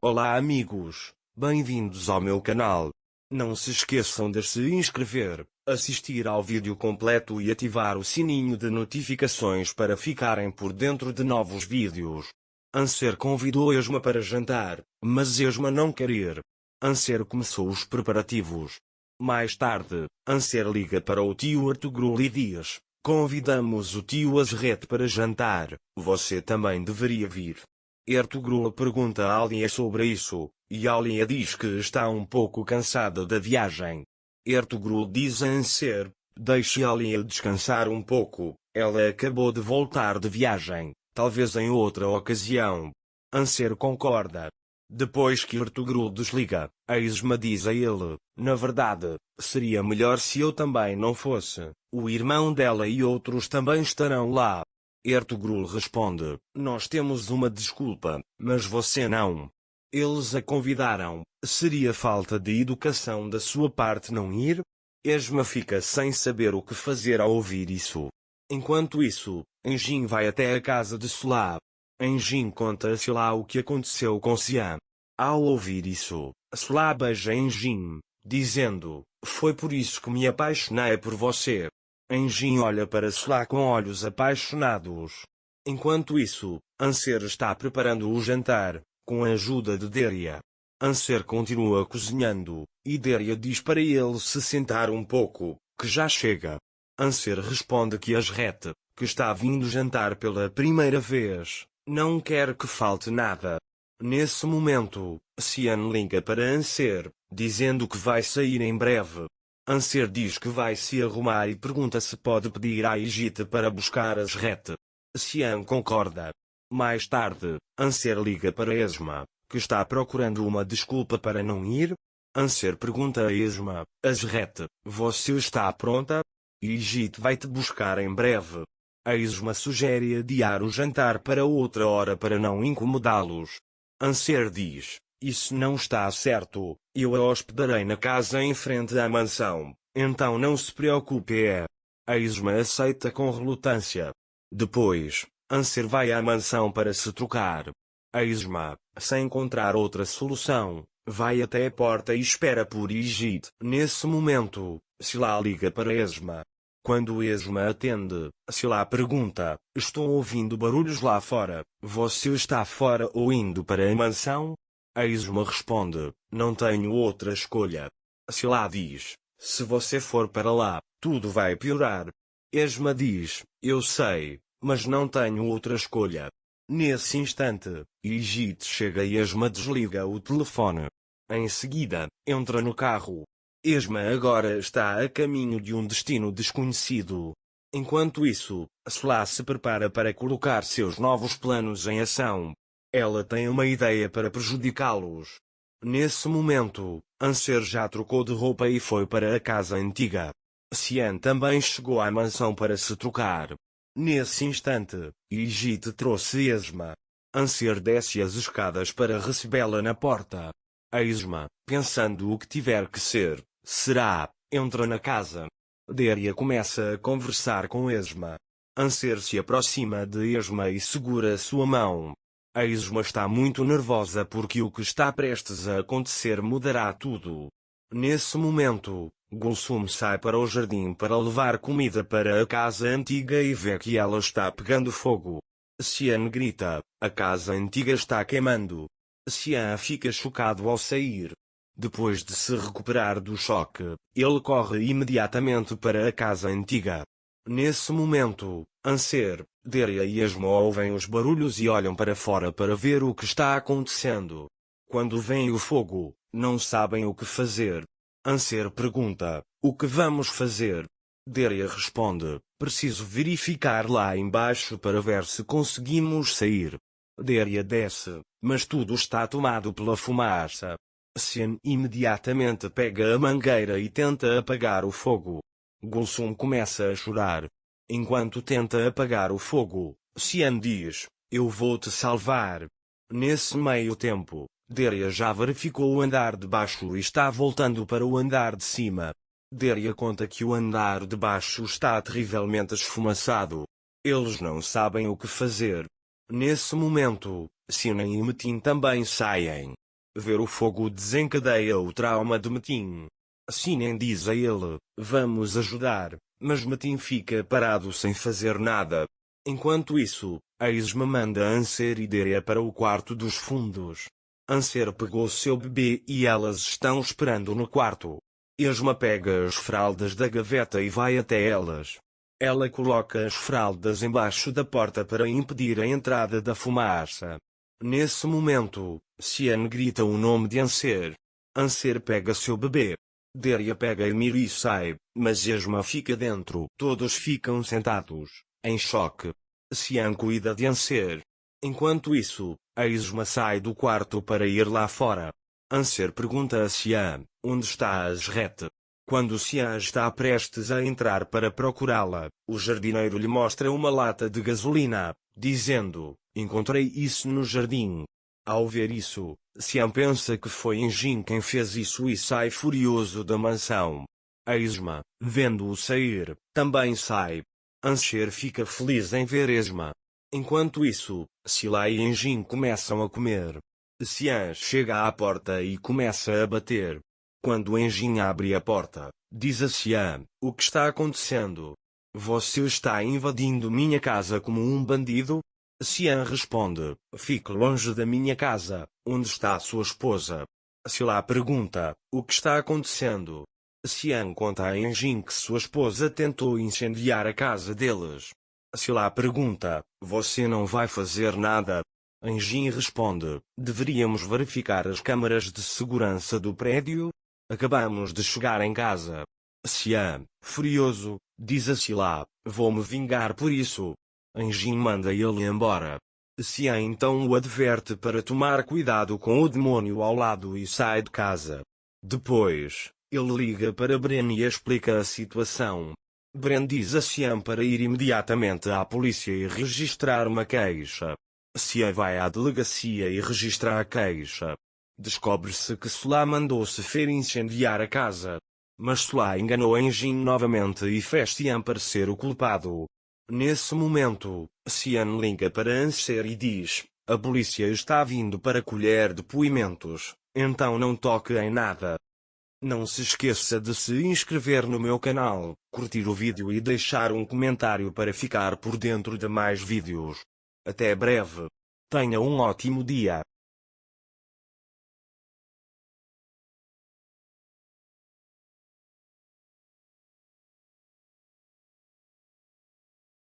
Olá amigos, bem-vindos ao meu canal. Não se esqueçam de se inscrever, assistir ao vídeo completo e ativar o sininho de notificações para ficarem por dentro de novos vídeos. Anser convidou Esma para jantar, mas Esma não quer ir. Anser começou os preparativos. Mais tarde, Anser liga para o tio Ertugrul e diz: convidamos o tio Azret para jantar, você também deveria vir. Ertugrul pergunta a Alia sobre isso, e Alia diz que está um pouco cansada da viagem. Ertugrul diz a Anser: deixe Alia descansar um pouco, ela acabou de voltar de viagem, talvez em outra ocasião. Anser concorda. Depois que Ertugrul desliga, a Esma diz a ele: na verdade, seria melhor se eu também não fosse, o irmão dela e outros também estarão lá. Ertugrul responde: nós temos uma desculpa, mas você não. Eles a convidaram, seria falta de educação da sua parte não ir? Esma fica sem saber o que fazer ao ouvir isso. Enquanto isso, Engin vai até a casa de Sela. Engin conta a Sela o que aconteceu com Xian. Ao ouvir isso, Sela beija Engin, dizendo: foi por isso que me apaixonei por você. Engin olha para Sela com olhos apaixonados. Enquanto isso, Anser está preparando o jantar, com a ajuda de Deria. Anser continua cozinhando, e Deria diz para ele se sentar um pouco, que já chega. Anser responde que Azret, que está vindo jantar pela primeira vez, não quer que falte nada. Nesse momento, Xian liga para Anser, dizendo que vai sair em breve. Anser diz que vai se arrumar e pergunta se pode pedir a Igite para buscar Azret. Xian concorda. Mais tarde, Anser liga para Esma, que está procurando uma desculpa para não ir. Anser pergunta a Esma: Azret, você está pronta? Igite vai te buscar em breve. A Esma sugere adiar o jantar para outra hora para não incomodá-los. Anser diz: isso não está certo, eu a hospedarei na casa em frente à mansão, então não se preocupe. A Esma aceita com relutância. Depois, Anser vai à mansão para se trocar. A Esma, sem encontrar outra solução, vai até a porta e espera por Igite. Nesse momento, Sela liga para Esma. Quando Esma atende, Sela pergunta: estou ouvindo barulhos lá fora, você está fora ou indo para a mansão? A Esma responde: não tenho outra escolha. Sela diz: se você for para lá, tudo vai piorar. Esma diz: eu sei, mas não tenho outra escolha. Nesse instante, Igite chega e Esma desliga o telefone. Em seguida, entra no carro. Esma agora está a caminho de um destino desconhecido. Enquanto isso, Sela se prepara para colocar seus novos planos em ação. Ela tem uma ideia para prejudicá-los. Nesse momento, Anser já trocou de roupa e foi para a casa antiga. Xian também chegou à mansão para se trocar. Nesse instante, Igite trouxe Esma. Anser desce as escadas para recebê-la na porta. A Esma, pensando o que tiver que ser, será, entra na casa. Deria começa a conversar com Esma. Anser se aproxima de Esma e segura sua mão. A Esma está muito nervosa porque o que está prestes a acontecer mudará tudo. Nesse momento, Gulsum sai para o jardim para levar comida para a casa antiga e vê que ela está pegando fogo. Xian grita: a casa antiga está queimando. Xian fica chocado ao sair. Depois de se recuperar do choque, ele corre imediatamente para a casa antiga. Nesse momento, Anser, Deria e Esma ouvem os barulhos e olham para fora para ver o que está acontecendo. Quando vem o fogo, não sabem o que fazer. Anser pergunta: o que vamos fazer? Deria responde: preciso verificar lá embaixo para ver se conseguimos sair. Deria desce, mas tudo está tomado pela fumaça. Xian imediatamente pega a mangueira e tenta apagar o fogo. Gulsum começa a chorar. Enquanto tenta apagar o fogo, Xian diz: eu vou te salvar. Nesse meio tempo, Deria já verificou o andar de baixo e está voltando para o andar de cima. Der-lhe conta que o andar de baixo está terrivelmente esfumaçado. Eles não sabem o que fazer. Nesse momento, Sinan e Metin também saem. Ver o fogo desencadeia o trauma de Metin. Sinan diz a ele: vamos ajudar, mas Metin fica parado sem fazer nada. Enquanto isso, a Isma manda Anser e Deria para o quarto dos fundos. Anser pegou seu bebê e elas estão esperando no quarto. Isma pega as fraldas da gaveta e vai até elas. Ela coloca as fraldas embaixo da porta para impedir a entrada da fumaça. Nesse momento, Sian grita o nome de Anser. Anser pega seu bebê. Deria pega Emir e sai, mas Isma fica dentro. Todos ficam sentados, em choque. Sian cuida de Anser. Enquanto isso, a Isma sai do quarto para ir lá fora. Anser pergunta a Sian: onde está a Azret? Quando Sian está prestes a entrar para procurá-la, o jardineiro lhe mostra uma lata de gasolina, dizendo: encontrei isso no jardim. Ao ver isso, Sian pensa que foi Engin quem fez isso e sai furioso da mansão. A Isma, vendo-o sair, também sai. Anser fica feliz em ver Isma. Enquanto isso, Sila e Engin começam a comer. Sian chega à porta e começa a bater. Quando Engin abre a porta, diz a Sian: o que está acontecendo? Você está invadindo minha casa como um bandido? Sian responde: fique longe da minha casa. Onde está sua esposa? Sila pergunta: o que está acontecendo? Sian conta a Engin que sua esposa tentou incendiar a casa deles. Sila pergunta: você não vai fazer nada? Engin responde: deveríamos verificar as câmaras de segurança do prédio? Acabamos de chegar em casa. Sian, furioso, diz a Sila: vou me vingar por isso. Engin manda ele embora. Sian então o adverte para tomar cuidado com o demônio ao lado e sai de casa. Depois, ele liga para Bren e explica a situação. Bren diz a Sian para ir imediatamente à polícia e registrar uma queixa. Sian vai à delegacia e registra a queixa. Descobre-se que Sula mandou Sefer incendiar a casa. Mas Sula enganou Engin novamente e fez Sian parecer o culpado. Nesse momento, Sian liga para Anser e diz: a polícia está vindo para colher depoimentos, então não toque em nada. Não se esqueça de se inscrever no meu canal, curtir o vídeo e deixar um comentário para ficar por dentro de mais vídeos. Até breve. Tenha um ótimo dia.